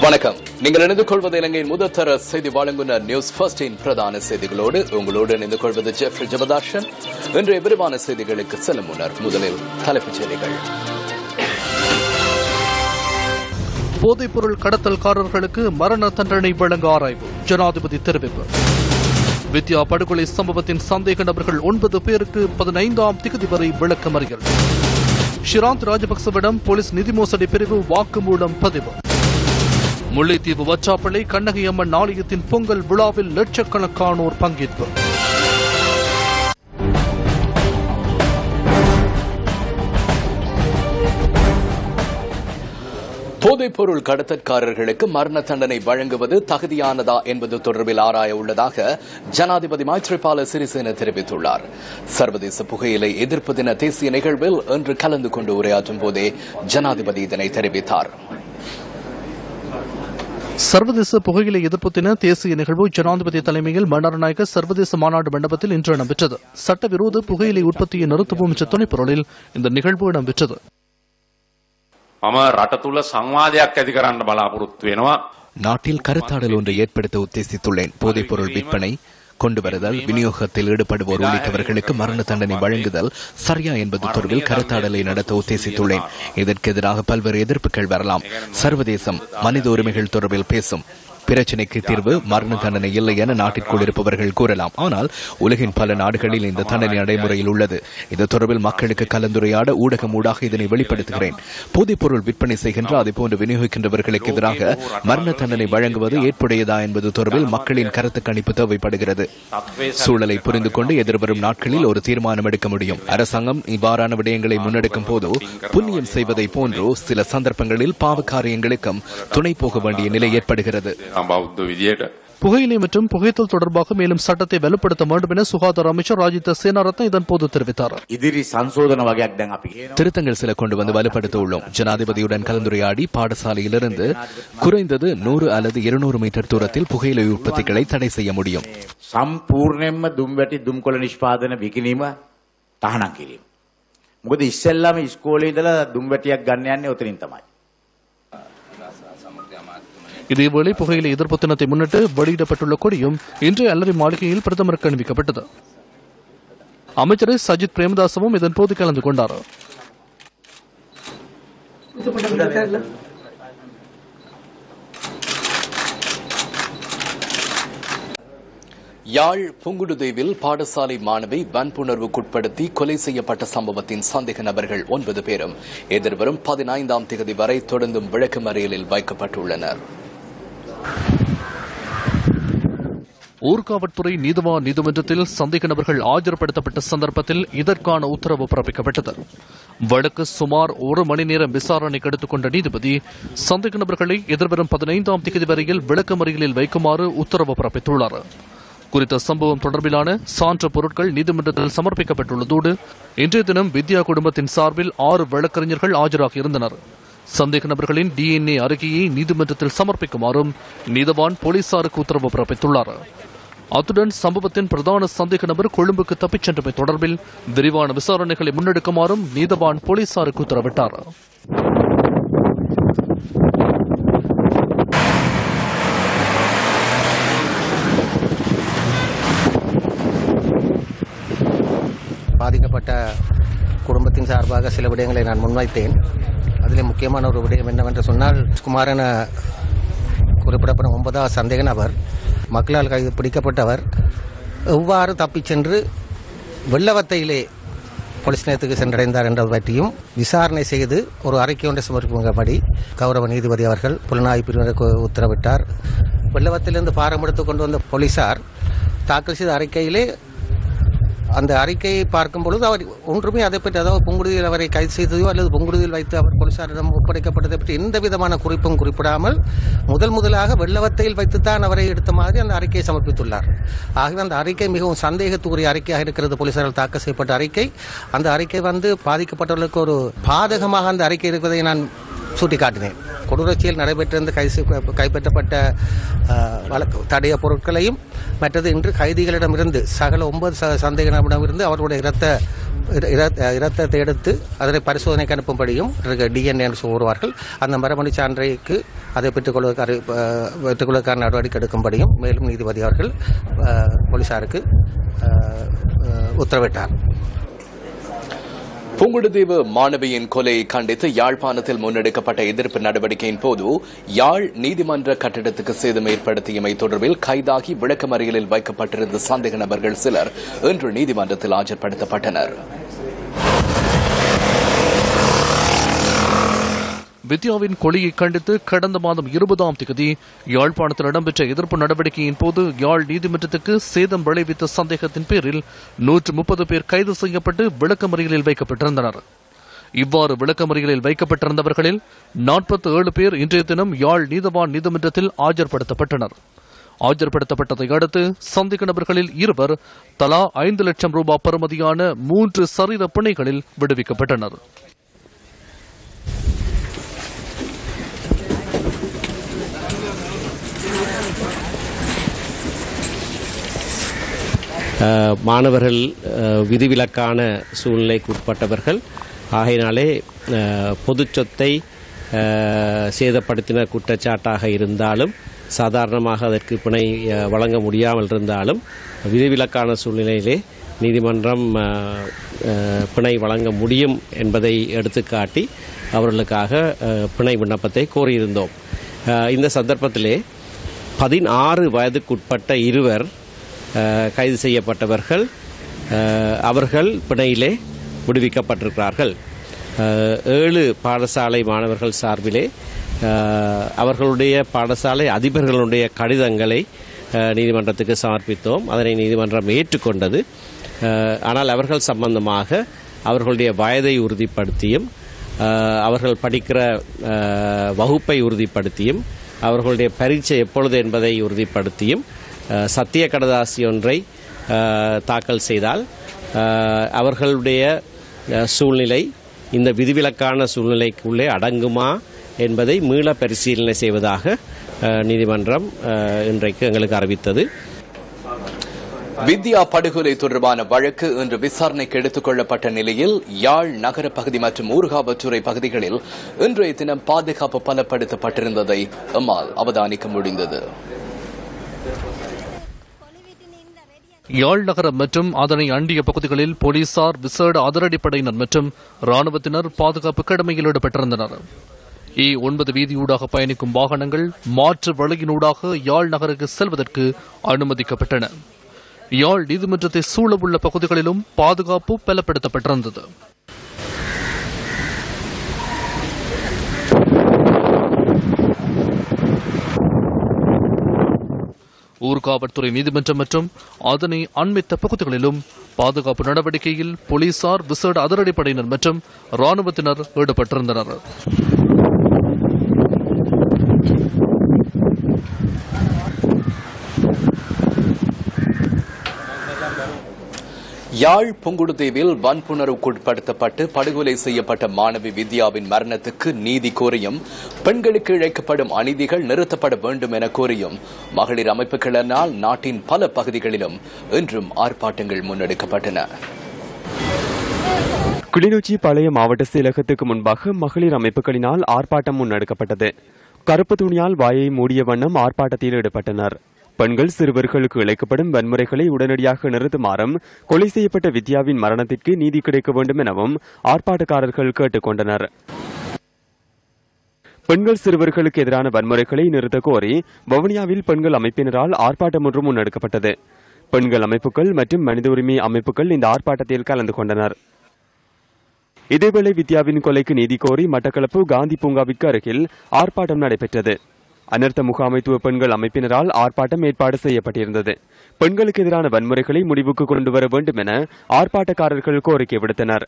வணக்கம். நீங்கள் இணைந்து கொள்வது இலங்கையின் முதற்தர செய்தி வழங்குனர் நியூஸ் ஃபர்ஸ்டின் பிரதான செய்திகளோடு உங்களோடு இணைந்து கொள்வது ஜெஃப்ரி ஜெபதாஷன். இன்றைய விரிவான செய்திகளுக்கு செல்லும் முன்னர் முதலில் தலைப்புச் செய்திகள். போதைப்பொருள் கடத்தல்காரர்களுக்கு மரண தண்டனை வழங்க ஆராய்வு, ஜனாதிபதி தெரிவிப்பு. வித்யா படுகொலை சம்பவத்தின் சந்தேக நபர்கள் 9 பேருக்கு 15ஆம் திகதி வரை விளக்கமறியல். ஷிராந்த் ராஜபக்சவிடம் போலீஸ் நிதி மோசடி பிரிவு வாக்குமூலம் பதிவு. முல்லைத்தீவு வச்சாப்பளை கண்ணகி அம்மன் ஆலயத்தின் பொங்கல் விழாவில் லட்சக்கணக்கானோர் பங்கேற்பு. போதைப்பொருள் கடத்தற்காரர்களுக்கு மரண தண்டனை வழங்குவது தகுதியானதா என்பது தொடர்பில் ஆராய உள்ளதாக ஜனாதிபதி மைத்ரிபால சிறிசேன தெரிவித்துள்ளார். சர்வதேச புகையிலை எதிர்ப்பு தின தேசிய நிகழ்வில் இன்று கலந்து கொண்டு உரையாற்றும் போதே ஜனாதிபதி இதனை தெரிவித்தார். சர்வதேச புகையிலை எதிர்ப்பு தின தேசிய நிகழ்வு ஜனாதிபதி தலைமையில் மன்னார்நாயக்க சர்வதேச மாநாடு மண்டபத்தில் இன்று இடம்பெற்றது. சட்டவிரோத புகையிலை உற்பத்தியை நிறுத்தவும் என்ற துணைப்பொருளில் இந்த நிகழ்வு இடம்பெற்றது. நாட்டில் கருத்தாடல் ஒன்றை ஏற்படுத்த உத்தேசித்துள்ளேன். போதைப்பொருள் விற்பனை, கொண்டு வருதல், விநியோகத்தில் ஈடுபடுவோர் உள்ளிட்டவர்களுக்கு மரண தண்டனை வழங்குதல் சரியா என்பது தொடர்பில் கருத்தாடலை நடத்த உத்தேசித்துள்ளேன். இதற்கு எதிராக பல்வேறு எதிர்ப்புகள் வரலாம். சர்வதேசம் மனித உரிமைகள் தொடர்பில் பேசும். பிரச்சினைக்கு தீர்வு மரண தண்டனை இல்லை என நாட்டிற்குள் இருப்பவர்கள் கூறலாம். ஆனால் உலகின் பல நாடுகளில் இந்த தண்டனை நடைமுறையில் உள்ளது. இது தொடர்பில் மக்களுக்கு கலந்துரையாட ஊடகம் ஊடாக இதனை வெளிப்படுத்துகிறேன். போதைப்பொருள் விற்பனை செய்கின்ற அதேபோன்று விநியோகிக்கின்றவர்களுக்கு எதிராக மரண தண்டனை வழங்குவது ஏற்புடையதா என்பது தொடர்பில் மக்களின் கருத்து கணிப்பு தேவைப்படுகிறது. சூழலை புரிந்து கொண்டு எதிர்வரும் நாட்களில் ஒரு தீர்மானம் எடுக்க முடியும். அரசாங்கம் இவ்வாறான விடயங்களை முன்னெடுக்கும் போது புண்ணியம் செய்வதை போன்று சில சந்தர்ப்பங்களில் பாவ காரியங்களுக்கும் துணை போக வேண்டிய நிலை ஏற்படுகிறது. புகையிலை மற்றும் புகைத்தல் தொடர்பாக மேலும் சட்டத்தை வலுப்படுத்த வேண்டும் என சுகாதார அமைச்சர் ராஜித சேனாரத்ன இதன்போது தெரிவித்தார். திருத்தங்கள் சில கொண்டு வந்து வலுப்படுத்த உள்ளோம். ஜனாதிபதியுடன் கலந்துரையாடி பாடசாலையிலிருந்து குறைந்தது 100 அல்லது 200 மீட்டர் தூரத்தில் புகையிலை உற்பத்திகளை தடை செய்ய முடியும். සම්පූර්ණයෙන්ම දුම්වැටි දුම්කොළ නිෂ්පාදන විකිණීම තහනම් කිරීම. මොකද ඉස්සෙල්ලාම ඉස්කෝලේ ඉඳලා දුම්වැටියක් ගන්න යන්නේ ඔතනින් තමයි. இதேவேளை புகையிலை எதிர்ப்பு தினத்தை முன்னிட்டு வெளியிடப்பட்டுள்ள கொடியும் இன்றைய அல்லரி மாளிகையில் பிரதமருக்கு அணிவிக்கப்பட்டது. அமைச்சர் சஜித் பிரேமதாசவும் இதன்போது கலந்து கொண்டார். யாழ் புங்குடுதீவில் பாடசாலை மாணவி வன்புணர்வுக்குட்படுத்தி கொலை செய்யப்பட்ட சம்பவத்தின் சந்தேக நபர்கள் 9 பேரும் எதிர்வரும் 15ஆம் தேதி வரை தொடர்ந்தும் விளக்கமறியலில் வைக்கப்பட்டுள்ளனர். ஊர்காவல்துறை நீதவான் நீதிமன்றத்தில் சந்தேக நபர்கள் ஆஜர்படுத்தப்பட்ட சந்தர்ப்பத்தில் இதற்கான உத்தரவு பிறப்பிக்கப்பட்டது. வழக்கு சுமார் 1 மணி நேரம் விசாரணைக்கு எடுத்துக்கொண்ட நீதிபதி சந்தேக நபர்களை எதிர்வரும் 15ஆம் தேதி வரையில் விளக்கமறியலில் வைக்குமாறு உத்தரவு பிறப்பித்துள்ளார். குறித்த சம்பவம் தொடர்பிலான சான்று பொருட்கள் நீதிமன்றத்தில் சமர்ப்பிக்கப்பட்டுள்ளதோடு இன்றைய தினம் வித்யா குடும்பத்தின் சார்பில் 6 வழக்கறிஞர்கள் ஆஜராகியிருந்தனர். சந்தேக நபர்களின் DNA அறிக்கையை நீதிமன்றத்தில் சமர்ப்பிக்குமாறும் நீதவான் போலீசாருக்கு உத்தரவு பிறப்பித்துள்ளார். அத்துடன் சம்பவத்தின் பிரதான சந்தேக நபர் கொழும்புக்கு தப்பிச் சென்றமை தொடர்பில் விரிவான விசாரணைகளை முன்னெடுக்குமாறும் நீதவான் போலீசாருக்கு உத்தரவிட்டார். பாதிக்கப்பட்ட குடும்பத்தின் சார்பாக சில விடயங்களை நான் முன்வைத்தேன். அதில் முக்கியமான ஒரு விடயம் என்னவென்று சொன்னால், குமாரன் குறிப்பிடப்படும் 9வது சந்தேக நபர் மக்களால் கைது பிடிக்கப்பட்டவர் எவ்வாறு தப்பிச் சென்று வெள்ளவத்தையிலே போலீஸ் நிலையத்துக்கு சென்றடைந்தார் என்பது பற்றியும் விசாரணை செய்து ஒரு அறிக்கை ஒன்றை சமர்ப்பிக்கும்படி கௌரவ நீதிபதி அவர்கள் புலனாய்வு பிரிவினருக்கு உத்தரவிட்டார். வெள்ளவத்திலிருந்து பாரம் எடுத்துக் கொண்டு வந்த போலீசார் தாக்கல் செய்த அறிக்கையிலே அந்த அறிக்கையை பார்க்கும் பொழுது அவர் ஒன்றுமே அதை பற்றி, அதாவது புங்குடுதியில் அவரை கைது செய்ததோ அல்லது புங்குடுதியில் வைத்து அவர் போலீசாரிடம் ஒப்படைக்கப்பட்டதை பற்றி எந்த விதமான குறிப்பும் குறிப்பிடாமல் முதலாக வெள்ளவத்தையில் வைத்துத்தான் அவரை எடுத்த மாதிரி அந்த அறிக்கையை சமர்ப்பித்துள்ளார். ஆகவே அந்த அறிக்கை மிகவும் சந்தேகத்துக்குரிய அறிக்கையாக இருக்கிறது. போலீசாரால் தாக்கல் செய்யப்பட்ட அறிக்கை, அந்த அறிக்கை பாதிக்கப்பட்டவர்களுக்கு ஒரு பாதகமாக அந்த அறிக்கை இருப்பதை நான் சுட்டிக்காட்டினேன். கொடூரச்சியில் நடைபெற்றிருந்த கைப்பற்றப்பட்ட தடைய பொருட்களையும் மற்றது இன்று கைதிகளிடமிருந்து சகல 9 சந்தேக நபரிடமிருந்து அவர்களுடைய இரத்த இரத்தத்தை எடுத்து அதனை பரிசோதனைக்கு அனுப்பும்படியும் டிஎன்ஏ என்று கூறுவார்கள். அந்த மரபணு சான்றைக்கு அதை பெற்றுக்கொள்வதற்கான நடவடிக்கை எடுக்கும்படியும் மேலும் நீதிபதி அவர்கள் போலீசாருக்கு உத்தரவிட்டார். புங்குடுதீவு மாணவியின் கொலையை கண்டித்து யாழ்ப்பாணத்தில் முன்னெடுக்கப்பட்ட எதிர்ப்பு நடவடிக்கையின் போது யாழ் நீதிமன்ற கட்டிடத்துக்கு சேதம் ஏற்படுத்தியமை தொடர்பில் கைதாகி விளக்கமறியலில் வைக்கப்பட்டிருந்த சந்தேக நபர்கள் சிலர் இன்று நீதிமன்றத்தில் ஆஜர்படுத்தப்பட்டனர். வித்யாவின் கொலையை கண்டித்து கடந்த மாதம் 20ஆம் தேதி யாழ்ப்பாணத்தில் இடம்பெற்ற எதிர்ப்பு நடவடிக்கையின் போது யாழ் நீதிமன்றத்துக்கு சேதம் விளைவித்த சந்தேகத்தின் பேரில் 130 பேர் கைது செய்யப்பட்டு விளக்கமறியலில் வைக்கப்பட்டிருந்தனர். இவ்வாறு விளக்கமறியலில் வைக்கப்பட்டிருந்தவர்களில் 47 பேர் இன்றைய தினம் யாழ் நீதவான் நீதிமன்றத்தில் ஆஜர்படுத்தப்பட்டனர். ஆஜர்படுத்தப்பட்டதை அடுத்து சந்தேக நபர்களில் 2 தலா 5 லட்சம் ரூபாய் பெறுமதியான 3 சரீர பிணைகளில் விடுவிக்கப்பட்டனர். மாணவர்கள் விதிவிலக்கான சூழ்நிலைக்கு உட்பட்டவர்கள் ஆகையினாலே பொது சொத்தை சேதப்படுத்தின குற்றச்சாட்டாக இருந்தாலும் சாதாரணமாக அதற்கு பிணை வழங்க முடியாமல் இருந்தாலும் விதிவிலக்கான சூழ்நிலையிலே நீதிமன்றம் பிணை வழங்க முடியும் என்பதை எடுத்துக்காட்டி அவர்களுக்காக பிணை விண்ணப்பத்தை கோரியிருந்தோம். இந்த சந்தர்ப்பத்திலே 16 வயதுக்குட்பட்ட 2 கைது செய்யப்பட்டவர்கள் அவர்கள் பிணையிலே விடுவிக்கப்பட்டிருக்கிறார்கள். 7 பாடசாலை மாணவர்கள் சார்பிலே அவர்களுடைய பாடசாலை அதிபர்களுடைய கடிதங்களை நீதிமன்றத்துக்கு சமர்ப்பித்தோம். அதனை நீதிமன்றம் ஏற்றுக்கொண்டது. ஆனால் அவர்கள் சம்பந்தமாக அவர்களுடைய வயதை உறுதிப்படுத்தியும் அவர்கள் படிக்கிற வகுப்பை உறுதிப்படுத்தியும் அவர்களுடைய பரீட்சை எப்பொழுது என்பதை உறுதிப்படுத்தியும் சத்திய கடதாசி ஒன்றை தாக்கல் செய்தால் அவர்களுடைய சூழ்நிலை இந்த விதிவிலக்கான சூழ்நிலைக்குள்ளே அடங்குமா என்பதை மீள பரிசீலனை செய்வதாக நீதிமன்றம் இன்றைக்கு எங்களுக்கு அறிவித்தது. வித்யா படுகொலை தொடர்பான வழக்கு இன்று விசாரணைக்கு எடுத்துக் கொள்ளப்பட்ட நிலையில் யாழ் நகர பகுதி மற்றும் ஊர்காவற்றுறை பகுதிகளில் இன்றைய தினம் பாதுகாப்பு பலப்படுத்தப்பட்டிருந்ததை எம்மால் அவதானிக்க முடிந்தது. யாழ் நகரம் மற்றும் அதனை அண்டிய பகுதிகளில் போலீசார் விசேட அதிரடிப்படையினர் மற்றும் ராணுவத்தினர் பாதுகாப்பு கடமையில் ஈடுபட்டிருந்தனர். E9 வீதியூடாக பயணிக்கும் வாகனங்கள் மாற்று வழியினூடாக யாழ் நகருக்கு செல்வதற்கு அனுமதிக்கப்பட்டன. யாழ் நீதிமன்றத்தை சூழவுள்ள பகுதிகளிலும் பாதுகாப்பு பலப்படுத்தப்பட்டிருந்தது. ஊர்காவல்துறை நீதிமன்றம் மற்றும் அதனை அண்மித்த பகுதிகளிலும் பாதுகாப்பு நடவடிக்கையில் போலீசார் விசேட அதிரடிப்படையினர் மற்றும் ராணுவத்தினர் ஈடுபட்டிருந்தனர். யாழ் புங்குடுதீவில் வன்புணர்வுக்குட்படுத்தப்பட்டு படுகொலை செய்யப்பட்ட மாணவி வித்யாவின் மரணத்துக்கு நீதி கோரியும் பெண்களுக்கு இழைக்கப்படும் அநீதிகள் நிறுத்தப்பட வேண்டும் என கோரியும் மகளிர் அமைப்புகளினால் நாட்டின் பல பகுதிகளிலும் இன்றும் ஆர்ப்பாட்டங்கள் முன்னெடுக்கப்பட்டன. கிளிநொச்சி பழைய மாவட்ட செயலகத்துக்கு முன்பாக மகளிர் அமைப்புகளினால் ஆர்ப்பாட்டம் முன்னெடுக்கப்பட்டது. கருப்பு துணியால் வாயை மூடிய வண்ணம் ஆர்ப்பாட்டத்தில் ஈடுபட்டனர். பெண்கள் சிறுவர்களுக்கு இழைக்கப்படும் வன்முறைகளை உடனடியாக நிறுத்துமாறும் கொலை செய்யப்பட்ட வித்யாவின் மரணத்திற்கு நீதி கிடைக்க வேண்டும் எனவும் ஆர்ப்பாட்டக்காரர்கள் கேட்டுக் கொண்டனர். பெண்கள் சிறுவர்களுக்கு எதிரான வன்முறைகளை நிறுத்த கோரி வவுனியாவில் பெண்கள் அமைப்பினரால் ஆர்ப்பாட்டம் ஒன்று முன்னெடுக்கப்பட்டது. பெண்கள் அமைப்புகள் மற்றும் மனித உரிமை அமைப்புகள் இந்த ஆர்ப்பாட்டத்தில் கலந்து கொண்டனர். இதேவேளை வித்யாவின் கொலைக்கு நீதி கோரி மட்டக்களப்பு காந்தி பூங்காவிற்கு அருகில் ஆர்ப்பாட்டம் நடைபெற்றது. அனர்த்த முகாமைத்துவ பெண்கள் அமைப்பினரால் ஆர்ப்பாட்டம் ஏற்பாடு செய்யப்பட்டிருந்தது. பெண்களுக்கு எதிரான வன்முறைகளை முடிவுக்கு கொண்டு வர வேண்டும் என ஆர்ப்பாட்டக்காரர்கள் கோரிக்கை விடுத்தனர்.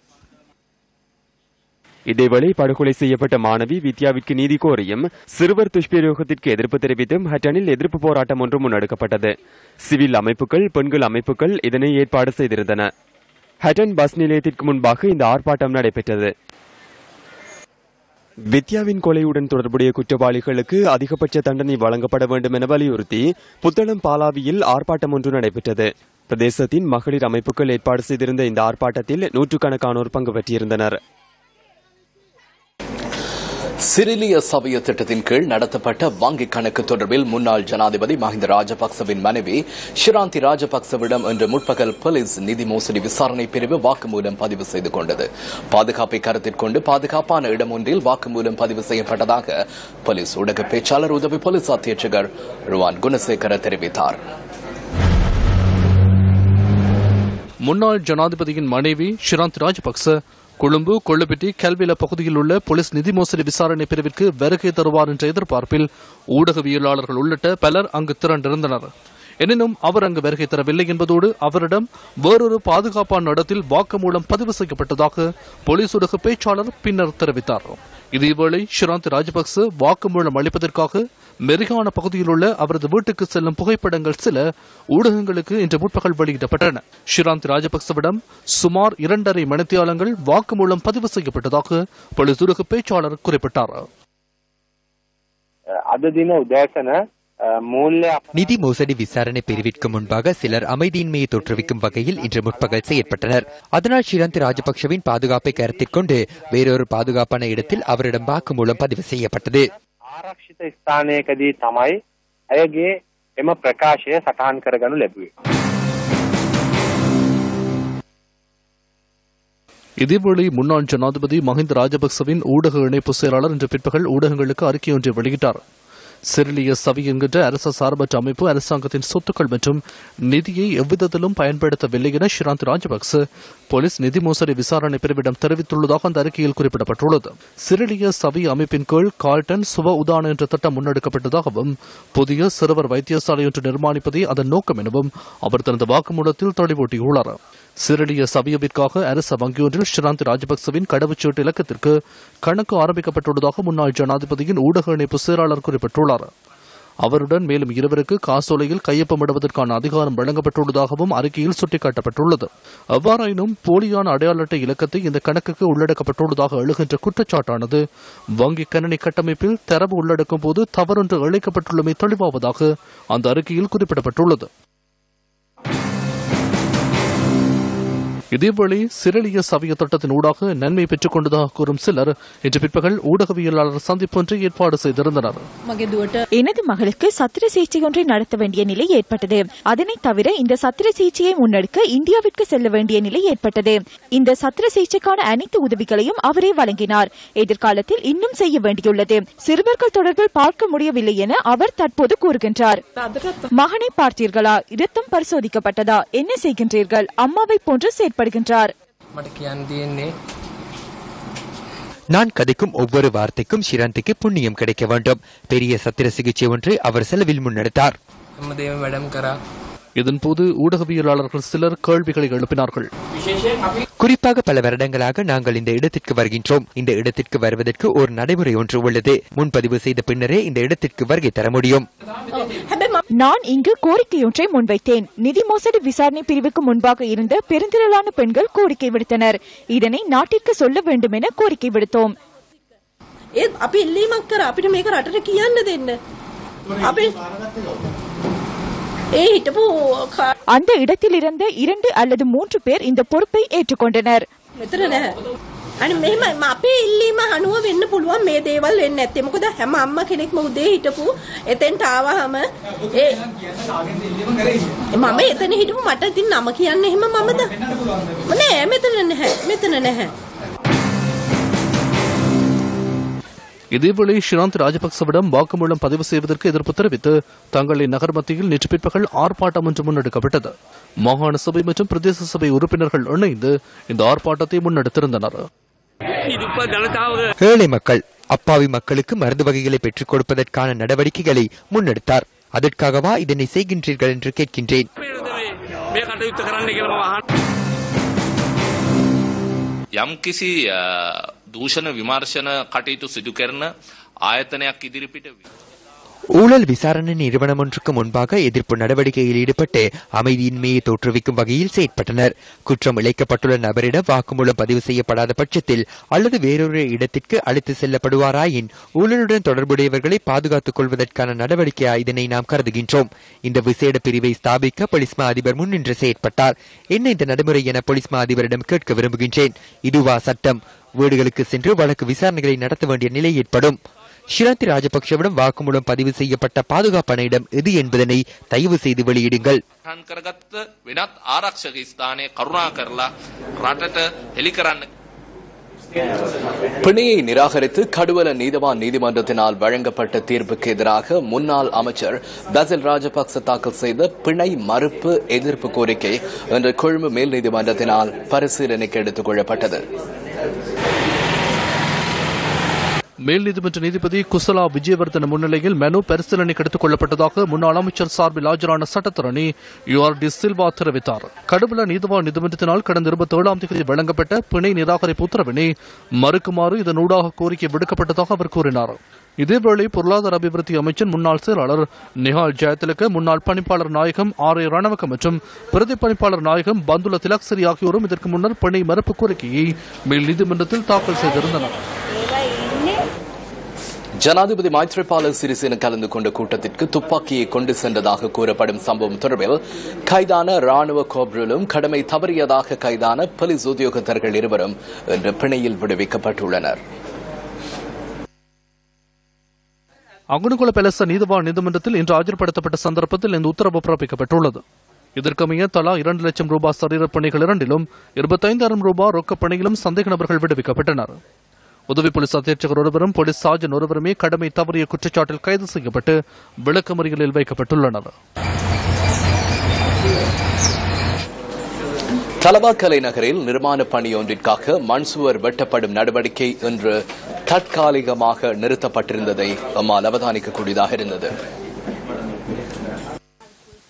இதேவேளை படுகொலை செய்யப்பட்ட மாணவி வித்யாவிற்கு நீதி கோரியும் சிறுவர் துஷ்பிரயோகத்திற்கு எதிர்ப்பு தெரிவித்தும் ஹட்டனில் எதிர்ப்பு போராட்டம் ஒன்று முன்னெடுக்கப்பட்டது. சிவில் அமைப்புகள் பெண்கள் அமைப்புகள் இதனை ஏற்பாடு செய்திருந்தன. ஹட்டன் பஸ் நிலையத்திற்கு முன்பாக இந்த ஆர்ப்பாட்டம் நடைபெற்றது. வித்யாவின் கொலையுடன் தொடர்புடைய குற்றவாளிகளுக்கு அதிகபட்ச தண்டனை வழங்கப்பட வேண்டும் என வலியுறுத்தி புத்தளம் பாலாவியில் ஆர்ப்பாட்டம் ஒன்று நடைபெற்றது. பிரதேசத்தின் மகளிர் அமைப்புகள் ஏற்பாடு செய்திருந்த இந்த ஆர்ப்பாட்டத்தில் நூற்றுக்கணக்கானோர் பங்கு பெற்றிருந்தனர். சிறிலிய சபைய திட்டத்தின் கீழ் நடத்தப்பட்ட வங்கிக் கணக்கு தொடர்பில் முன்னாள் ஜனாதிபதி மஹிந்த ராஜபக்சவின் மனைவி ஷிராந்தி ராஜபக்சவிடம் இன்று முற்பகல் போலீஸ் நிதி மோசடி விசாரணை பிரிவு வாக்குமூலம் பதிவு செய்து கொண்டது. பாதுகாப்பை கருத்தில் கொண்டு பாதுகாப்பான இடம் ஒன்றில் வாக்குமூலம் பதிவு செய்யப்பட்டதாக போலீஸ் ஊடக பேச்சாளர் உதவி போலீஸ் அத்தியட்சகர் ருவான் குணசேகர தெரிவித்தார். முன்னாள் ஜனாதிபதியின் மனைவி ஷிராந்தி ராஜபக்ச கொழும்பு கொள்ளுப்பிட்டி கல்வில பகுதியில் உள்ள போலீஸ் நிதி மோசடி விசாரணை பிரிவிற்கு வருகை தருவார் என்ற எதிர்பார்ப்பில் ஊடகவியலாளர்கள் உள்ளிட்ட பலர் அங்கு திரண்டிருந்தனர். எனினும் அவர் அங்கு வருகை தரவில்லை என்பதோடு அவரிடம் வேறொரு பாதுகாப்பான இடத்தில் வாக்குமூலம் பதிவு செய்யப்பட்டதாக போலீஸ் ஊடக பேச்சாளர் பின்னர் தெரிவித்தார். இதேவேளை ஷிராந்தி ராஜபக்ச வாக்குமூலம் அளிப்பதற்காக மெரிகான பகுதியில் உள்ள அவரது வீட்டுக்கு செல்லும் புகைப்படங்கள் சில ஊடகங்களுக்கு இன்று முற்பகல் வெளியிடப்பட்டன. ஷிராந்தி ராஜபக்சவிடம் சுமார் 2.5 மணித்தியாலங்கள் வாக்குமூலம் பதிவு செய்யப்பட்டதாக போலீஸ் ஊடக பேச்சாளர் குறிப்பிட்டார். நிதி மோசடி விசாரணை பிரிவிற்கு முன்பாக சிலர் அமைதியின்மையை தோற்றுவிக்கும் வகையில் இன்று முற்பகல் செயற்பட்டனர். அதனால் ஷிராந்தி ராஜபக்சவின் பாதுகாப்பை கருத்தில் கொண்டு வேறொரு பாதுகாப்பான இடத்தில் அவரிடம் வாக்குமூலம் பதிவு செய்யப்பட்டது. இதேவேளை முன்னாள் ஜனாதிபதி மஹிந்த ராஜபக்சவின் ஊடக இணைப்பு செயலாளர் இன்று பிற்பகல் ஊடகங்களுக்கு அறிக்கை ஒன்றை வெளியிட்டார். சிறிலிய சபை என்கின்ற அரசு சார்பற்ற அமைப்பு அரசாங்கத்தின் சொத்துக்கள் மற்றும் நிதியை எவ்விதத்திலும் பயன்படுத்தவில்லை என ஷிராந்தி ராஜபக்ச போலீஸ் நிதி மோசடி விசாரணை பிரிவிடம் தெரிவித்துள்ளதாக அந்த அறிக்கையில் குறிப்பிடப்பட்டுள்ளது. சிறிலிய சபை அமைப்பின் கீழ் கால்டன் சுவ உதான என்ற திட்டம் முன்னெடுக்கப்பட்டதாகவும் புதிய சிறுவர் வைத்தியசாலை ஒன்று நிர்மாணிப்பதே அதன் நோக்கம் எனவும் அவர் தனது வாக்குமூலத்தில் தெளிவூட்டியுள்ளார். சிறிலிய சபையவிற்காக அரச வங்கியொன்றில் ஷிராந்தி ராஜபக்சவின் கடவுச்சீட்டு இலக்கத்திற்கு கணக்கு ஆரம்பிக்கப்பட்டுள்ளதாக முன்னாள் ஜனாதிபதியின் ஊடக இணைப்பு செயலாளர் குறிப்பிட்டுள்ளார். அவருடன் மேலும் 2 காசோலையில் கையொப்பமிடுவதற்கான அதிகாரம் வழங்கப்பட்டுள்ளதாகவும் அறிக்கையில் சுட்டிக்காட்டப்பட்டுள்ளது. எவ்வாறாயினும் போலியான அடையாள அட்டை இலக்கத்தை இந்த கணக்குக்கு உள்ளடக்கப்பட்டுள்ளதாக எழுகின்ற குற்றச்சாட்டானது வங்கி கணினி கட்டமைப்பில் தரவு உள்ளடக்கும் போது தவறொன்று இழைக்கப்பட்டுள்ளமை தெளிவாவதாக அந்த அறிக்கையில் குறிப்பிடப்பட்டுள்ளது. இதேவேளை சிறிலிய சபைய திட்டத்தின் ஊடாக நன்மை பெற்றுக் கொண்டதாக கூறும் சிலர் இன்று பிற்பகல் ஊடகவியலாளர் சந்திப்பு ஒன்றை ஏற்பாடு செய்திருந்தனர். எனது மகளுக்கு சத்திர சிகிச்சை ஒன்றை நடத்த வேண்டிய நிலை ஏற்பட்டது. அதனை தவிர இந்த சத்திர சிகிச்சையை முன்னெடுக்க இந்தியாவிற்கு செல்ல வேண்டிய நிலை ஏற்பட்டது. இந்த சத்திர சிகிச்சைக்கான அனைத்து உதவிகளையும் அவரே வழங்கினார். எதிர்காலத்தில் இன்னும் செய்ய வேண்டியுள்ளது. சிறுவர்கள் தொடர்பில் பார்க்க முடியவில்லை என அவர் தற்போது கூறுகின்றார். மகனை பார்த்தீர்களா? இரத்தம் பரிசோதிக்கப்பட்டதா? என்ன செய்கின்றீர்கள்? அம்மாவை போன்று செயற்படுகின்றார். நான் கதைக்கும் ஒவ்வொரு வார்த்தைக்கும் ஷிராந்திக்கு புண்ணியம் கிடைக்க வேண்டும். பெரிய சத்திர சிகிச்சை ஒன்றை அவர் செலவில் முன்னெடுத்தார். இதன்போது ஊடகவியலாளர்கள் சிலர் கேள்விகளை எழுப்பினார்கள். குறிப்பாக பல வருடங்களாக நாங்கள் இந்த இடத்திற்கு வருகின்றோம். இந்த இடத்திற்கு வருவதற்கு ஒரு நடைமுறை ஒன்று உள்ளது. முன்பதிவு செய்த பின்னரே இந்த இடத்திற்கு வருகை தர முடியும். நான் இங்கு கோரிக்கையொன்றை முன்வைத்தேன். நிதி மோசடி விசாரணை பிரிவுக்கு முன்பாக இருந்த பெருந்திரளான பெண்கள் கோரிக்கை விடுத்தனர். இதனை நாட்டிற்கு சொல்ல வேண்டும் என கோரிக்கை விடுத்தோம். அந்த இடத்தில் இருந்த 2 அல்லது 3 பேர் இந்த பொறுப்பை ஏற்றுக்கொண்டனர். අපේ ඉල්ලීම අනුව වෙන්න පුළුවන් මේ දේවල් වෙන්නේ නැත්තේ. මොකද හැම අම්මා කෙනෙක්ම උදේ හිටපු එතෙන්ට ආවහම මම එතන හිටපු මට ඉතින් නම කියන්න එහෙම මමද? නෑ මෙතන නැහැ. இதேவேளை ஷிராந்தி ராஜபக்சவிடம் வாக்குமூலம் பதிவு செய்வதற்கு எதிர்ப்பு தெரிவித்து தங்களின் நகர் மத்தியில் நேற்று பிற்பகல் ஆர்ப்பாட்டம் ஒன்று முன்னெடுக்கப்பட்டது. மாகாண சபை மற்றும் பிரதேச சபை உறுப்பினர்கள் இணைந்து இந்த ஆர்ப்பாட்டத்தை முன்னெடுத்திருந்தனர். ஏழை மக்கள், அப்பாவி மக்களுக்கு மருந்து வகைகளை பெற்றுக் கொடுப்பதற்கான நடவடிக்கைகளை முன்னெடுத்தார். அதற்காகவா இதனை செய்கின்றீர்கள் என்று கேட்கின்றேன். යම්කිසි දූෂණ විමර්ශන කටයුතු සිදු කරන ආයතනයක් ඉදිරිපිට ஊழல் விசாரணை நிறுவனம் ஒன்றுக்கு முன்பாக எதிர்ப்பு நடவடிக்கையில் ஈடுபட்டு அமைதியின்மையை தோற்றுவிக்கும் வகையில் செயற்பட்டனர். குற்றம் இழைக்கப்பட்டுள்ள நபரிடம் வாக்குமூலம் பதிவு செய்யப்படாத பட்சத்தில் அல்லது வேறொரு இடத்திற்கு அழைத்து செல்லப்படுவாராயின் ஊழலுடன் தொடர்புடையவர்களை பாதுகாத்துக் கொள்வதற்கான நடவடிக்கையாக இதனை நாம் கருதுகின்றோம். இந்த விசேட பிரிவை ஸ்தாபிக்க போலீஸ் மா அதிபர் முன்னின்று செயற்பட்டார். என்ன இந்த நடைமுறை என போலீஸ் மா அதிபரிடம் கேட்க விரும்புகின்றேன். இதுவா சட்டம்? வீடுகளுக்கு சென்று வழக்கு விசாரணைகளை நடத்த வேண்டிய நிலை ஏற்படும். ஷிராந்தி ராஜபக்ஷவிடம் வாக்குமூலம் பதிவு செய்யப்பட்ட பாதுகாப்பான இடம் எது என்பதனை தயவு செய்து வெளியிடுங்கள். பிணையை நிராகரித்து கடுவல நீதவான் நீதிமன்றத்தினால் வழங்கப்பட்ட தீர்ப்புக்கு எதிராக முன்னாள் அமைச்சர் பசில் ராஜபக்ச தாக்கல் செய்த பிணை மறுப்பு எதிர்ப்பு கோரிக்கை இன்று கொழும்பு மேல் நீதிமன்றத்தினால் பரிசீலனைக்கு எடுத்துக் கொள்ளப்பட்டது. மேல் நீதிமன்ற நீதிபதி குசலா விஜயவர்தன முன்னிலையில் மனு பரிசீலனைக்கு எடுத்துக் கொள்ளப்பட்டதாக முன்னாள் அமைச்சர் சார்பில் ஆஜரான சட்டத்தரணி டி சில்வா தெரிவித்தார். கடுவல நீதிவான் நீதிமன்றத்தினால் கடந்த 27ஆம் தேதி வழங்கப்பட்ட பிணை நிராகரிப்பு உத்தரவினை மறுக்குமாறு இதனூடாக கோரிக்கை விடுக்கப்பட்டதாக அவர் கூறினார். இதேவேளை பொருளாதார அபிவிருத்தி அமைச்சர் முன்னாள் செயலாளர் நிஹால் ஜெயதிலக, முன்னாள் பணிப்பாளர் நாயகம் ஆர் ஏ ரணவக்க மற்றும் பிரதி பணிப்பாளர் நாயகம் பந்துல திலக்சரி ஆகியோரும் இதற்கு முன்னர் பிணை மறுப்பு கோரிக்கையை மேல் நீதிமன்றத்தில் தாக்கல் செய்திருந்தனர். ஜனாதிபதி மைத்ரிபால சிறிசேன கலந்து கொண்ட கூட்டத்திற்கு துப்பாக்கியை கொண்டு சென்றதாக கூறப்படும் சம்பவம் தொடர்பில் கைதான ராணுவ கோப்ரலும் கடமை தவறியதாக கைதான போலீஸ் உத்தியோகத்தர்கள் இருவரும் இன்று பிணையில் விடுவிக்கப்பட்டுள்ளனர். அங்குனுகுல பெலச நீதிவான் நீதிமன்றத்தில் இன்று ஆஜர்படுத்தப்பட்ட சந்தர்ப்பத்தில் இந்த உத்தரவு பிறப்பிக்கப்பட்டுள்ளது. இதற்கமைய தலா 2 லட்சம் ரூபாய் சரீரப் பணிகள் இரண்டிலும் 25,000 ரூபாய் ரொக்கப் பணியிலும் சந்தேக நபர்கள் விடுவிக்கப்பட்டனர். உதவி போலீஸ் அத்தியட்சகர் ஒருவரும் போலீஸ் சார்ஜன் ஒருவருமே கடமை தவறிய குற்றச்சாட்டில் கைது செய்யப்பட்டு விளக்கமறியலில் வைக்கப்பட்டுள்ளனர். தலவாக்கலை நகரில் நிர்மாண பணி ஒன்றிற்காக மண்சுவர் வெட்டப்படும் நடவடிக்கை இன்று தற்காலிகமாக நிறுத்தப்பட்டிருந்ததை நம்மால் அவதானிக்கக்கூடியதாக இருந்தது.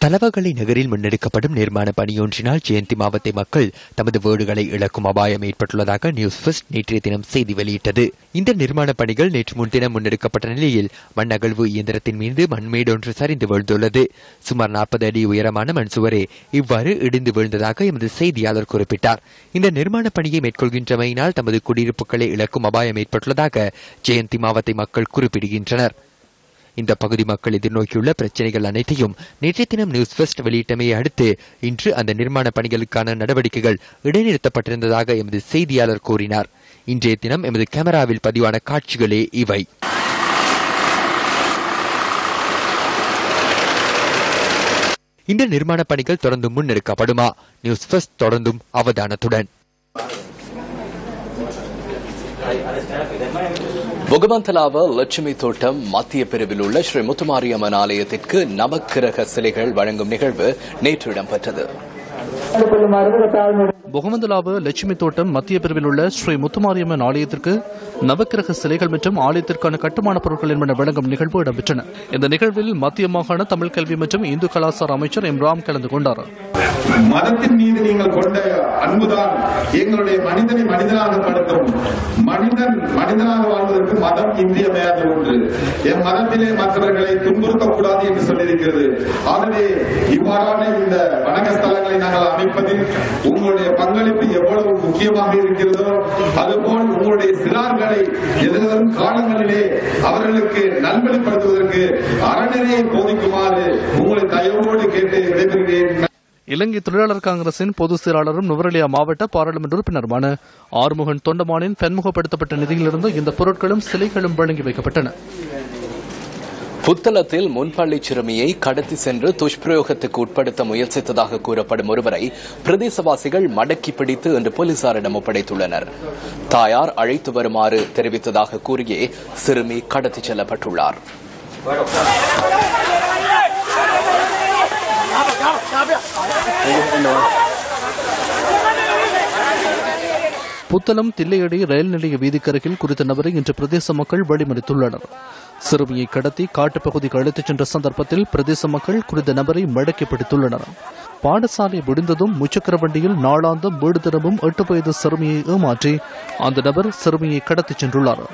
தலவாக்கலை நகரில் முன்னெடுக்கப்படும் நிர்மாண பணியொன்றினால் ஜெயந்தி மாவட்ட மக்கள் தமது வீடுகளை இழக்கும் அபாயம் ஏற்பட்டுள்ளதாக நியூஸ் ஃபர்ஸ்ட் நேற்றைய தினம் செய்தி வெளியிட்டது. இந்த நிர்மாண பணிகள் நேற்று முன்தினம் முன்னெடுக்கப்பட்ட நிலையில் மண் அகழ்வு இயந்திரத்தின் மீது மண்மேடு ஒன்று சரிந்து வீழ்ந்துள்ளது. சுமார் 40 அடி உயரமான மண் சுவரே இவ்வாறு இடிந்து வீழ்ந்ததாக எமது செய்தியாளர் குறிப்பிட்டார். இந்த நிர்மாண பணியை மேற்கொள்கின்றமையினால் தமது குடியிருப்புகளை இழக்கும் அபாயம் ஏற்பட்டுள்ளதாக ஜெயந்தி மாவட்ட மக்கள் குறிப்பிடுகின்றனர். இந்த பகுதி மக்கள் எதிர்நோக்கியுள்ள பிரச்சினைகள் அனைத்தையும் நேற்றைய தினம் நியூஸ் ஃபர்ஸ்ட் வெளியிட்டமையை அடுத்து இன்று அந்த நிர்மாண பணிகளுக்கான நடவடிக்கைகள் இடைநிறுத்தப்பட்டிருந்ததாக எமது செய்தியாளர் கூறினார். இன்றைய தினம் எமது கேமராவில் பதிவான காட்சிகளே இவை. இந்த நிர்மாண பணிகள் தொடர்ந்தும் முன்னெடுக்கப்படுமா? நியூஸ் ஃபர்ஸ்ட் தொடர்ந்தும் அவதானத்துடன். புகமந்தலாவ லட்சுமி தோட்டம் மத்திய பிரிவில் உள்ள ஸ்ரீ முத்துமாரியம்மன் ஆலயத்திற்கு நவக்கிரக சிலைகள் வழங்கும் நிகழ்வு நேற்று இடம்பெற்றது. புகமந்தலாவ லட்சுமி தோட்டம் மத்திய பிரிவில் உள்ள ஸ்ரீ முத்துமாரியம்மன் ஆலயத்திற்கு நவக்கிரக சிலைகள் மற்றும் ஆலயத்திற்கான கட்டுமான பொருட்கள் என்பன வழங்கும் நிகழ்வு இடம்பெற்றன. இந்த நிகழ்வில் மத்திய மாகாண தமிழ் கல்வி மற்றும் இந்து கலாச்சார அமைச்சர் எம் ராம் கலந்து கொண்டார். மதத்தின் மீது நீங்கள் கொண்ட அன்புதான் எங்களுடைய மனிதனை மனிதனாக படுத்தும். மனிதன் மனிதனாக வாழ்வதற்கு மதம் இன்றியமையாத ஒன்று. என் மதத்திலே மற்றவர்களை துன்புறுத்தக்கூடாது என்று சொல்லியிருக்கிறது. ஆகவே இவ்வாறான இந்த வணக்க ஸ்தலங்களை நாங்கள் அமைப்பதில் உங்களுடைய பங்களிப்பு எவ்வளவு முக்கியமாக இருக்கிறதோ அதுபோல் உங்களுடைய சிறார்களை எதிர்வரும் காலங்களிலே அவர்களுக்கு நல்வழிப்படுத்துவதற்கு அறநெறியை போதிக்குமாறு உங்களை தயவோடு கேட்டு விடைபெறுகிறேன். இலங்கை தொழிலாளர் காங்கிரசின் பொதுச் செயலாளரும் நுவரெலியா மாவட்ட பாராளுமன்ற உறுப்பினருமான ஆறுமுகன் தொண்டமானின் பன்முகப்படுத்தப்பட்ட நிதியிலிருந்து இந்த பொருட்களும் சிலைகளும் வழங்கி வைக்கப்பட்டன. புத்தளத்தில் முன்பள்ளி சிறுமியை கடத்தி சென்று துஷ்பிரயோகத்துக்கு உட்படுத்த முயற்சித்ததாக கூறப்படும் ஒருவரை பிரதேசவாசிகள் மடக்கி பிடித்து இன்று போலீசாரிடம் ஒப்படைத்துள்ளனர். தாயார் அழைத்து வருமாறு தெரிவித்ததாக கூறியே சிறுமி கடத்தி செல்லப்பட்டுள்ளார். புத்தளம் தில்லையடி ரயில் நிலைய வீதிக்கருகில் குறித்த நபரை இன்று பிரதேச மக்கள் வழிமறித்துள்ளனர். சிறுமியை கடத்தி காட்டுப்பகுதிக்கு அழைத்துச் சென்ற சந்தர்ப்பத்தில் பிரதேச மக்கள் குறித்த நபரை மடக்கி பிடித்துள்ளனர். பாடசாலை முடிந்ததும் முச்சக்கர வண்டியில் நாளாந்தம் வீடு திரும்பும் 8 வயது சிறுமியை ஏமாற்றி அந்த நபர் சிறுமியை கடத்திச் சென்றுள்ளார்.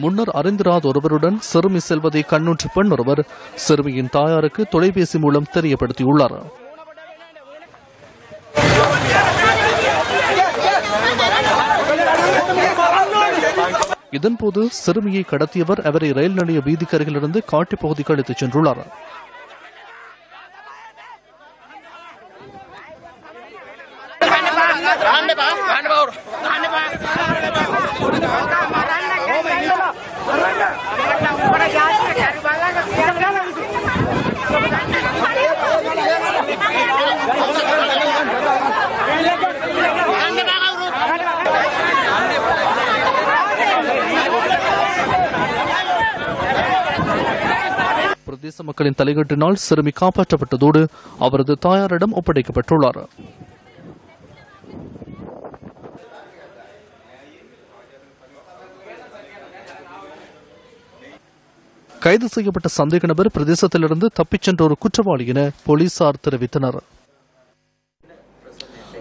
முன்னர் அறிந்திராத ஒருவருடன் சிறுமி செல்வதை கண்ணுற்ற பெண் ஒருவர் சிறுமியின் தாயாருக்கு தொலைபேசி மூலம் தெரியப்படுத்தியுள்ளார். இதன்போது சிறுமியை கடத்தியவர் அவரை ரயில் நிலைய வீதிக்கு அருகிலிருந்து காட்டுப் பகுதிக்கு அழைத்துச் சென்றுள்ளார். பிரதேச மக்களின் தலையீட்டினால் சிறுமி காப்பாற்றப்பட்டதோடு அவரது தாயாரிடம் ஒப்படைக்கப்பட்டுள்ளார். கைது செய்யப்பட்ட சந்தேக நபர் பிரதேசத்திலிருந்து தப்பிச் சென்ற ஒரு குற்றவாளி என போலீசார் தெரிவித்தனர்.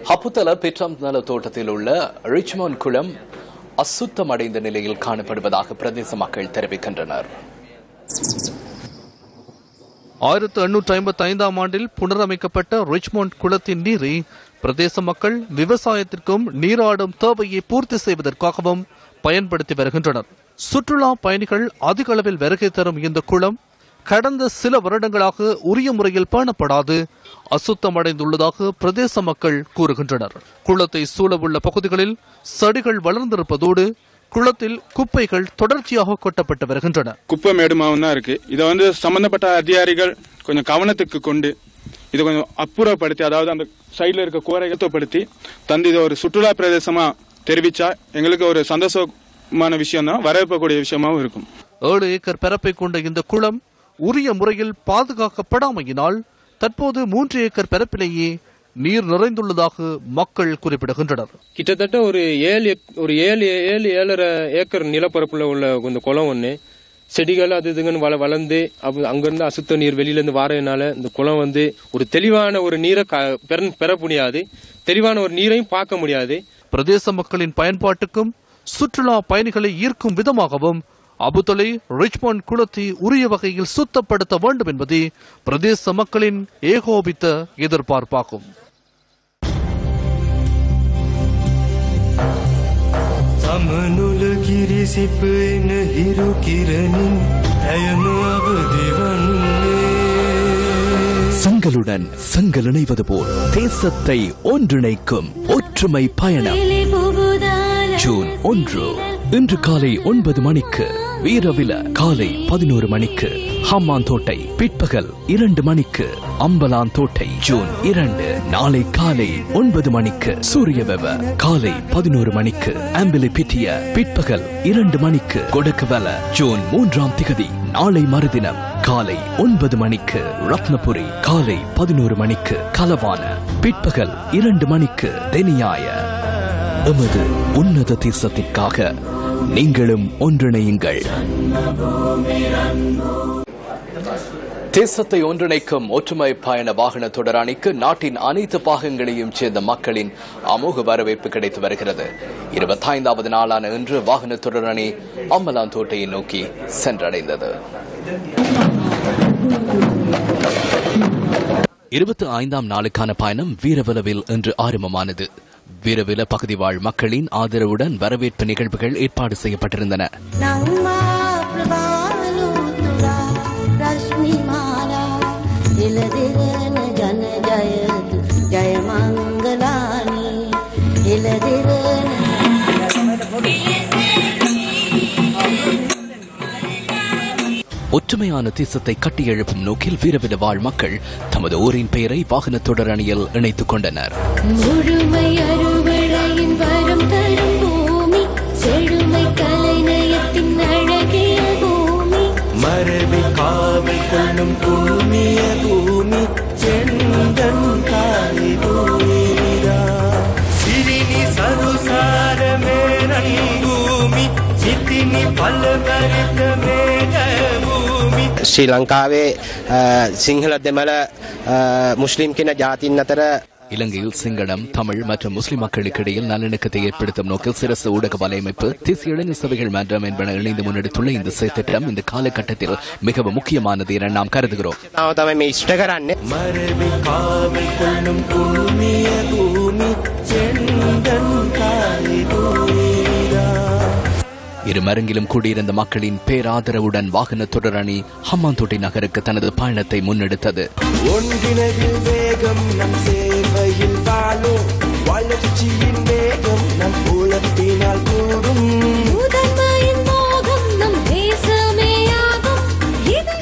ஹப்புத்தல பெட்ரம் நல தோட்டத்தில் உள்ள ரிச்மோன் குளம் அசுத்தமடைந்த நிலையில் காணப்படுவதாக பிரதேச மக்கள் தெரிவிக்கின்றனர். 1855ஆம் ஆண்டில் புனரமைக்கப்பட்ட ரிச்மோண்ட் குளத்தின் நீரை பிரதேச மக்கள் விவசாயத்திற்கும் நீராடும் தேவையை பூர்த்தி செய்வதற்காகவும் பயன்படுத்தி வருகின்றனர். சுற்றுலா பயணிகள் அதிக அளவில் வருகை தரும் இந்த குளம் கடந்த சில வருடங்களாக உரிய முறையில் பேணப்படாது அசுத்தமடைந்துள்ளதாக பிரதேச மக்கள் கூறுகின்றனர். குளத்தை சூழவுள்ள பகுதிகளில் செடிகள் வளர்ந்திருப்பதோடு குளத்தில் குப்பைகள் தொடர்ச்சியாக கொட்டப்பட்டு வருகின்றன. குப்பை மேடுமாவும் தான் இருக்கு. இதை சம்பந்தப்பட்ட அதிகாரிகள் கொஞ்சம் கவனத்துக்கு கொண்டு இதை கொஞ்சம் அப்புறப்படுத்தி, அதாவது அந்த சைட்ல இருக்க கோரைப்படுத்தி தந்து இதை ஒரு சுற்றுலா பிரதேசமா தெரிவிச்சா எங்களுக்கு ஒரு சந்தோஷமான விஷயம் தான், வரவேற்கக்கூடிய விஷயமாவும் இருக்கும். 7 ஏக்கர் பரப்பை கொண்ட இந்த குளம் உரிய முறையில் பாதுகாக்கப்படாமையினால் தற்போது 3 ஏக்கர் பரப்பிலேயே நீர் நிறைந்துள்ளதாக மக்கள் குறிப்பிடுகின்றனர். கிட்டத்தட்ட ஒரு 7.5 ஏக்கர் நிலப்பரப்புல உள்ள இந்த குளம் ஒண்ணு செடிகள் அது இதுங்கன்னு வளர்ந்து அங்கிருந்து அசுத்த நீர் வெளியிலிருந்து வாரதுனால இந்த குளம் ஒரு தெளிவான ஒரு நீரை பெற முடியாது, தெளிவான ஒரு நீரையும் பார்க்க முடியாது. பிரதேச மக்களின் பயன்பாட்டுக்கும் சுற்றுலா பயணிகளை ஈர்க்கும் விதமாகவும் அபுதலை ரிச்மோண்ட் குளத்தை உரிய வகையில் சுத்தப்படுத்த வேண்டும் என்பதே பிரதேச மக்களின் ஏகோபித்த எதிர்பார்ப்பாகும். சங்களுடன் சங்கல் இணைவது போல் தேசத்தை ஒன்றிணைக்கும் ஒற்றுமை பயணம். ஜூன் 1 இன்று காலை 9 மணிக்கு வீரவில, காலை 11 மணிக்கு ஹம்மாந்தோட்டை, பிற்பகல் 2 மணிக்கு அம்பலாந்தோட்டை. ஜூன் 2 நாளை காலை 9 மணிக்கு சூரியவெவ, காலை 11 மணிக்கு ஆம்பிலிபிட்டிய, பிற்பகல் 2 மணிக்கு கொடக்கவல. ஜூன் 3ஆம் திகதி நாளை மறுதினம் காலை 9 மணிக்கு ரத்னபுரி, காலை 11 மணிக்கு கலவான, பிற்பகல் 2 மணிக்கு தெனியாய. எமது உன்னத தேசத்திற்காக நீங்களும் ஒன்றிணையுங்கள். தேசத்தை ஒன்றிணைக்கும் ஒற்றுமை பயண வாகன தொடர் அணிக்கு நாட்டின் அனைத்து பாகங்களையும் சேர்ந்த மக்களின் அமோக வரவேற்பு கிடைத்து வருகிறது. 25வது நாளான இன்று வாகன தொடர் அணி அம்பலாந்தோட்டையை நோக்கி சென்றடைந்தது. 25ஆம் நாளுக்கான பயணம் வீரவலவில் இன்று ஆரம்பமானது. வீரவில பகுதி வாழ் மக்களின் ஆதரவுடன் வரவேற்பு நிகழ்வுகள் ஏற்பாடு செய்யப்பட்டிருந்தன. ஒற்றுமையான தேசத்தை கட்டியெழுப்பும் நோக்கில் வீரவில வாழ் மக்கள் தமது ஊரின் பெயரை வாகன தொடர் அணியில் இணைத்துக் கொண்டனர். ශ්‍රී ලංකාවේ සිංහල දෙමළ මුස්ලිම් කියන ජාතීන් අතර இலங்கையில் சிங்களம், தமிழ் மற்றும் முஸ்லிம் மக்களுக்கு இடையில் நல்லிணக்கத்தை ஏற்படுத்தும் நோக்கில் சிரசு ஊடக வலையமைப்பு, தேசிய இளைஞர் சபைகள் மன்றம் என்பன இணைந்து முன்னெடுத்துள்ள இந்த செயற்திட்டம் இந்த காலகட்டத்தில் மிகவும் முக்கியமானது என நாம் கருதுகிறோம். இரு மருங்கிலும் கூடியிருந்த மக்களின் பேராதரவுடன் வாகன தொடரணி ஹம்மாந்தோட்டை நகருக்கு தனது பயணத்தை முன்னெடுத்தது.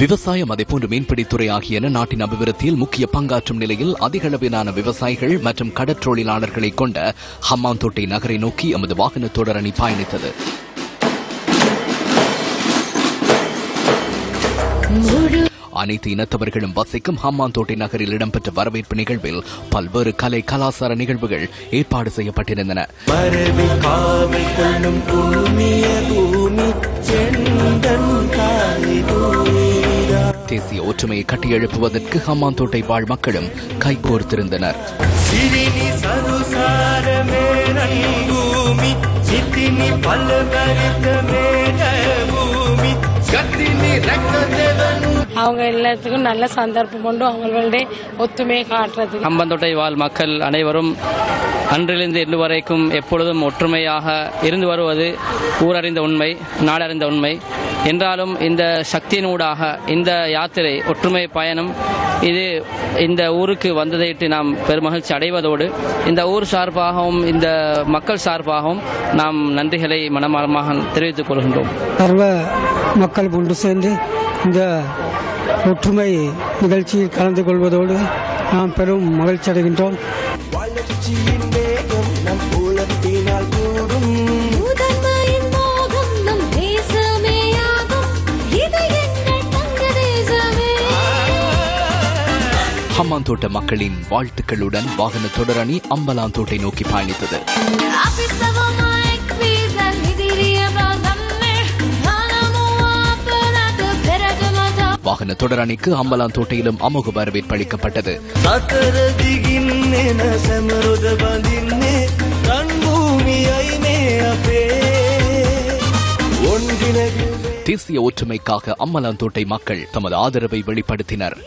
விவசாயம் அதேபோன்று மீன்பிடித்துறை ஆகியன நாட்டின் அபிவிருத்தியில் முக்கிய பங்காற்றும் நிலையில் அதிகளவிலான விவசாயிகள் மற்றும் கடற்றொழிலாளர்களை கொண்ட ஹம்மாந்தோட்டை நகரை நோக்கி எமது வாகன தொடரணி பயணித்தது. அனைத்து இனத்தவர்களும் வசிக்கும் ஹம்மாந்தோட்டை நகரில் இடம்பெற்ற வரவேற்பு நிகழ்வில் பல்வேறு கலை கலாச்சார நிகழ்வுகள் ஏற்பாடு செய்யப்பட்டிருந்தன. தேசிய ஒற்றுமையை கட்டியெழுப்புவதற்கு ஹம்மாந்தோட்டை வாழ் மக்களும் கைகோர்த்திருந்தனர். அவங்க எல்லாத்துக்கும் நல்ல சந்தர்ப்பம் கொண்டு அவங்களுடைய ஒத்துமையை காட்டுறது. ஹம்மாந்தோட்டை வாழ் மக்கள் அனைவரும் அன்றிலிருந்து இன்று வரைக்கும் எப்பொழுதும் ஒற்றுமையாக இருந்து வருவது ஊரறிந்த உண்மை, நாடறிந்த உண்மை. என்றாலும் இந்த சக்தியினூடாக இந்த யாத்திரை ஒற்றுமை பயணம் இது இந்த ஊருக்கு வந்ததையிட்டு நாம் பெருமகிழ்ச்சி அடைவதோடு இந்த ஊர் சார்பாகவும் இந்த மக்கள் சார்பாகவும் நாம் நன்றிகளை மனமாரமாக தெரிவித்துக் கொள்கின்றோம். சர்வ மக்கள் ஒன்று சேர்ந்து இந்த ஒற்றுமை நிகழ்ச்சியில் கலந்து கொள்வதோடு நாம் பெரும் மகிழ்ச்சி அடைகின்றோம். ஹம்மாந்தோட்ட மக்களின் வாழ்த்துக்களுடன் வாகன தொடரணி அம்பலாந்தோட்டை நோக்கி பயணித்தது. வாகன தொடரணிக்கு அம்பலாந்தோட்டையிலும் அமோக வரவேற்பு அளிக்கப்பட்டது. தேசிய ஒற்றுமைக்காக அம்பலாந்தோட்டை மக்கள் தமது ஆதரவை வெளிப்படுத்தினர்.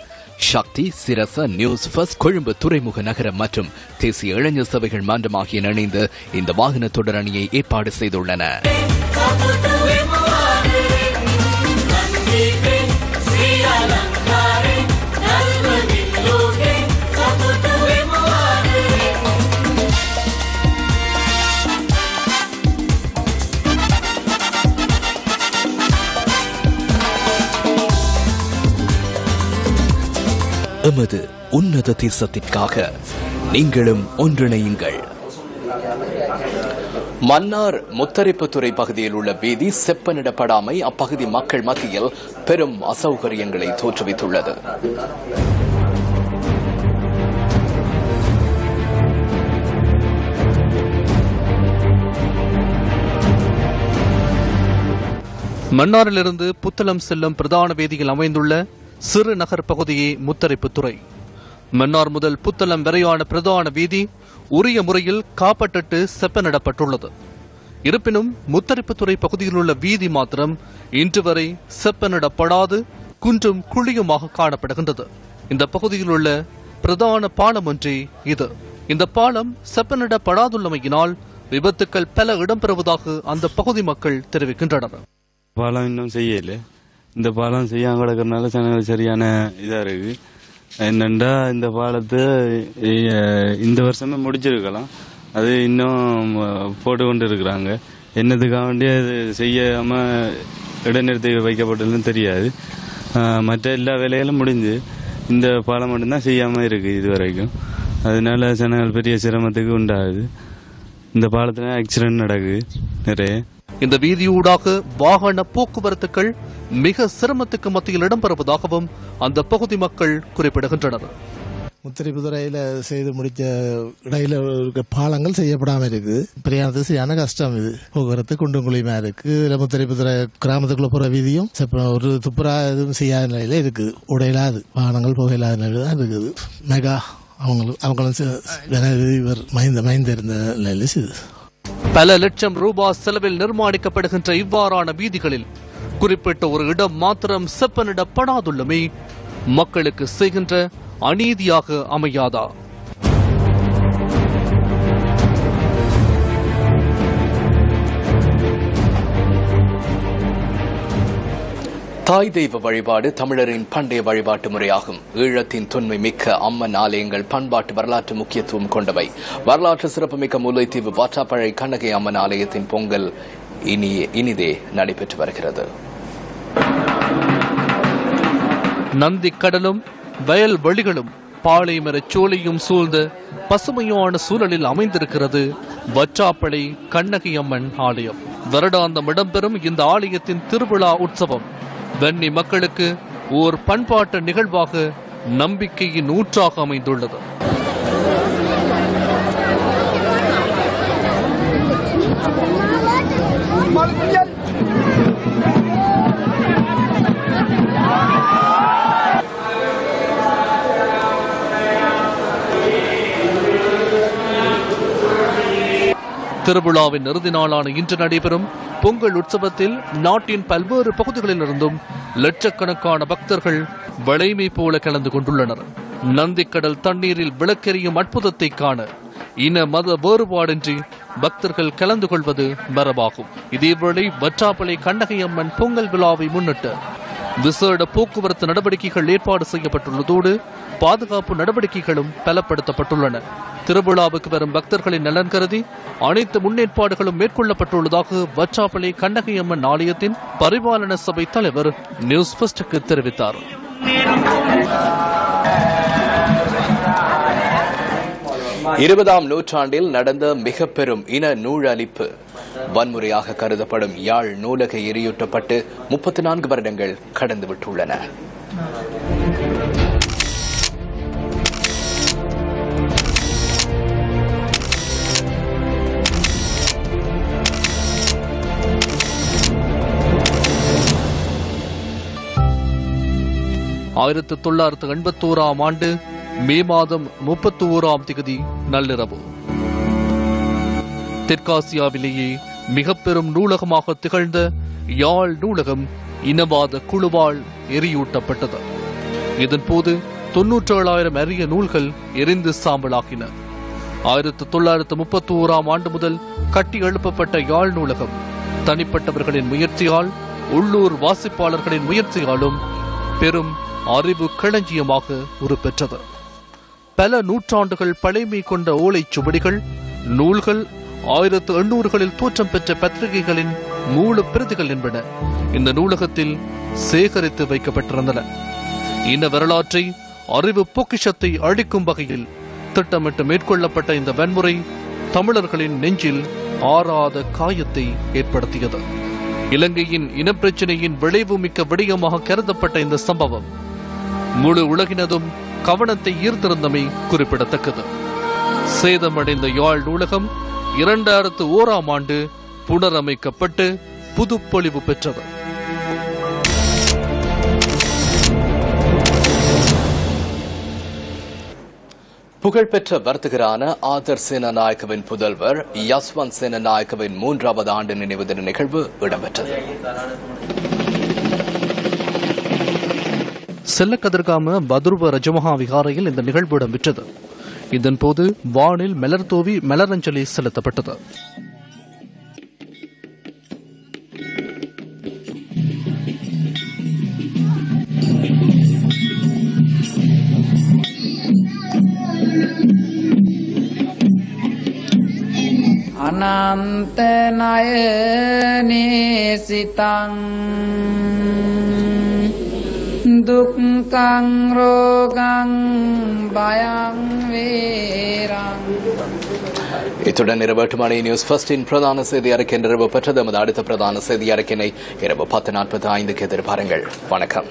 சக்தி, சிரச, நியூஸ் ஃபர்ஸ்ட், கொழும்பு துறைமுக நகரம் மற்றும் தேசிய இளைஞர் சபைகள் மன்றம் ஆகிய இணைந்து இந்த வாகன தொடரணியை ஏற்பாடு செய்துள்ளன. எமது உன்னத தேசத்திற்காக நீங்களும் ஒன்றிணையுங்கள். மன்னார் முத்தரிப்புத்துறை பகுதியில் உள்ள வீதி செப்பனிடப்படாமை அப்பகுதி மக்கள் மத்தியில் பெரும் அசௌகரியங்களை தோற்றுவித்துள்ளது. மன்னாரிலிருந்து புத்தளம் செல்லும் பிரதான வீதியில் அமைந்துள்ள சிறு நகர் பகுதியே முத்தரிப்புத்துறை. மன்னார் முதல் புத்தளம் வரையான பிரதான வீதி உரிய முறையில் காப்பட்டிட்டு செப்பனிடப்பட்டுள்ளது. இருப்பினும் முத்தரிப்புத்துறை பகுதியில் உள்ள வீதி மாத்திரம் இன்று வரை செப்பனிடப்படாது குன்றும் குழியுமாக காணப்படுகின்றது. இந்த பகுதியில் உள்ள பிரதான பாலம் ஒன்றே இது. இந்த பாலம் செப்பனிடப்படாதுள்ளமையினால் விபத்துக்கள் பல இடம்பெறுவதாக அந்த பகுதி மக்கள் தெரிவிக்கின்றனர். பாலம் இன்னும் செய்யல. இந்த பாலம் செய்யாம கிடக்கிறதுனால ஜனங்கள் சரியான இதா இருக்கு. என்னண்டா இந்த பாலத்தை இந்த வருஷமே முடிச்சிருக்கலாம், அது இன்னும் போட்டு கொண்டு இருக்கிறாங்க. என்னதுக்காக வேண்டிய அது செய்யாம இடைநிறுத்தி வைக்கப்பட்டதுன்னு தெரியாது. மற்ற எல்லா வேலைகளும் முடிஞ்சு இந்த பாலம் மட்டும்தான் செய்யாம இருக்கு இது வரைக்கும். அதனால ஜனங்கள் பெரிய சிரமத்துக்கு உண்டாகுது. இந்த பாலத்துல ஆக்சிடென்ட் நடக்குது நிறைய. இந்த வீதியூடாக வாகன போக்குவரத்துகள் மிக சிரமத்துக்கு மத்தியில் இடம்பெறுவதாகவும் அந்த பகுதி மக்கள் குறிப்பிடுகின்றனர். முத்தரிப்புத்துறையில செய்து முடித்த இடையில இருக்க பாலங்கள் செய்யப்படாம இருக்கு. பிரயாணத்துக்கு சரியான கஷ்டம். இது போக்குவரத்து குண்டும் குழியுமா இருக்கு. இதுல முத்தரிப்புத்துறை கிராமத்துக்குள்ள போற வீதியும் ஒரு துப்புரா எதுவும் செய்யாத நிலையில இருக்குது. உடையிலாது வாகனங்கள் போக இல்லாத நிலையில தான் இருக்குது. மெகா இவர் மைந்த இருந்த நிலையில் செய்து பல லட்சம் ரூபாய் செலவில் நிர்மாணிக்கப்படுகின்ற இவ்வாறான வீதிகளில் குறிப்பிட்ட ஒரு இடம் மாத்திரம் செப்பனிடப்படாதுள்ளமே மக்களுக்கு செய்கின்ற அநீதியாக அமையாதா? தாய் தெய்வ வழிபாடு தமிழரின் பண்டைய வழிபாட்டு முறையாகும். ஈழத்தின் தொன்மை மிக்க அம்மன் ஆலயங்கள் பண்பாட்டு வரலாற்று முக்கியத்துவம் கொண்டவை. வரலாற்று சிறப்புமிக்க முல்லைத்தீவு வாற்றாப்பழை கண்ணகை அம்மன் ஆலயத்தின் பொங்கல் இனிதே நடைபெற்று வருகிறது. நந்திக்கடலும் வயல் வெளிகளும் பாளைமரச் சோலையும் சூழ்ந்த பசுமையான சூழலில் அமைந்திருக்கிறது வற்றாப்பளை கண்ணகி அம்மன் ஆலயம். வருடாந்தம் இடம்பெறும் இந்த ஆலயத்தின் திருவிழா உற்சவம் வன்னி மக்களுக்கு ஓர் பண்பாட்டு நிகழ்வாக நம்பிக்கையின் ஊற்றாக அமைந்துள்ளது. திருவிழாவின் இறுதி நாளான இன்று நடைபெறும் பொங்கல் உற்சவத்தில் நாட்டின் பல்வேறு பகுதிகளிலிருந்தும் லட்சக்கணக்கான பக்தர்கள் வளைமை போல கலந்து கொண்டுள்ளனர். நந்திக்கடல் தண்ணீரில் விளக்கெறியும் அற்புதத்தை காண இன மத வேறுபாடின்றி பக்தர்கள் கலந்து கொள்வது மரபாகும். இதேவேளை வற்றாப்பளை கண்ணகை அம்மன் பொங்கல் விழாவை முன்னிட்டு விசேட போக்குவரத்து நடவடிக்கைகள் ஏற்பாடு செய்யப்பட்டுள்ளதோடு பாதுகாப்பு நடவடிக்கைகளும் பலப்படுத்தப்பட்டுள்ளன. திருவிழாவுக்கு வரும் பக்தர்களின் நலன் கருதி அனைத்து முன்னேற்பாடுகளும் மேற்கொள்ளப்பட்டுள்ளதாக வற்றாப்பளை கண்ணகை அம்மன் ஆலயத்தின் பரிபாலன சபை தலைவர் நியூஸ் ஃபர்ஸ்டுக்கு தெரிவித்தார். 20ஆம் நூற்றாண்டில் நடந்த மிக பெரும் இன நூழலிப்பு வன்முறையாக கருதப்படும் யாழ் நூலக எரியூட்டப்பட்டு 34 வருடங்கள் கடந்துவிட்டுள்ளன. ஆயிரத்து 1981ஆம் ஆண்டு மே மாதம் 31ஆம் திகதி நள்ளிரவு தெற்காசியாவிலேயே மிக பெரும் நூலகமாக திகழ்ந்த யாழ் நூலகம் இனவாத குழுவால் எரியூட்டப்பட்டது. இதன்போது 97,000 அரிய நூல்கள் எரிந்து சாம்பலாகின. 1931ஆம் ஆண்டு முதல் கட்டி எழுப்பப்பட்ட யாழ் நூலகம் தனிப்பட்டவர்களின் முயற்சியால் உள்ளூர் வாசிப்பாளர்களின் முயற்சியாலும் பெரும் அறிவு களஞ்சியமாக உருப்பெற்றது. பல நூற்றாண்டுகள் பழைமை கொண்ட ஓலைச்சுவடிகள், நூல்கள், 1800களில் தோற்றம் பெற்ற பத்திரிகைகளின் மூல பிரதிகள் என்பன இந்த நூலகத்தில் சேகரித்து வைக்கப்பட்டிருந்தன. இன வரலாற்றை, அறிவு பொக்கிஷத்தை அழிக்கும் வகையில் திட்டமிட்டு மேற்கொள்ளப்பட்ட இந்த வன்முறை தமிழர்களின் நெஞ்சில் ஆறாத காயத்தை ஏற்படுத்தியது. இலங்கையின் இனப்பிரச்சினையின் விளைவு மிக்க விடயமாக கருதப்பட்ட இந்த சம்பவம் முழு உலகினதும் கவனத்தை ஈர்த்திருந்தமை குறிப்பிடத்தக்கது. சேதமடைந்த யாழ் நூலகம் 2001ஆம் ஆண்டு புனரமைக்கப்பட்டு புதுப்பொலிவு பெற்றது. புகழ்பெற்ற வர்த்தகரான ஆதர் சேனநாயக்கவின் புதல்வர் யஸ்வந்த் சேனநாயக்கவின் 3வது ஆண்டு நினைவு தின நிகழ்வு இடம்பெற்றது. செல்லக்கதிர்காம பதுர்வ ரஜமஹா விகாரையில் இந்த நிகழ்வு இடம்பெற்றது. இதன்போது வானில் மலர் தூவி மலரஞ்சலி செலுத்தப்பட்டது. අනන්ත නයනේ සිතං දුක්ඛං රෝගං භයං වේරං. இத்துடன் இரவு 8 மணி நியூஸ் ஃபர்ஸ்டின் பிரதான செய்தி அறிக்கை நிறைவு பெற்றது. நமது அடுத்த பிரதான செய்தி அறிக்கையை இரவு 10:45க்கு எதிர்பாருங்கள். வணக்கம்.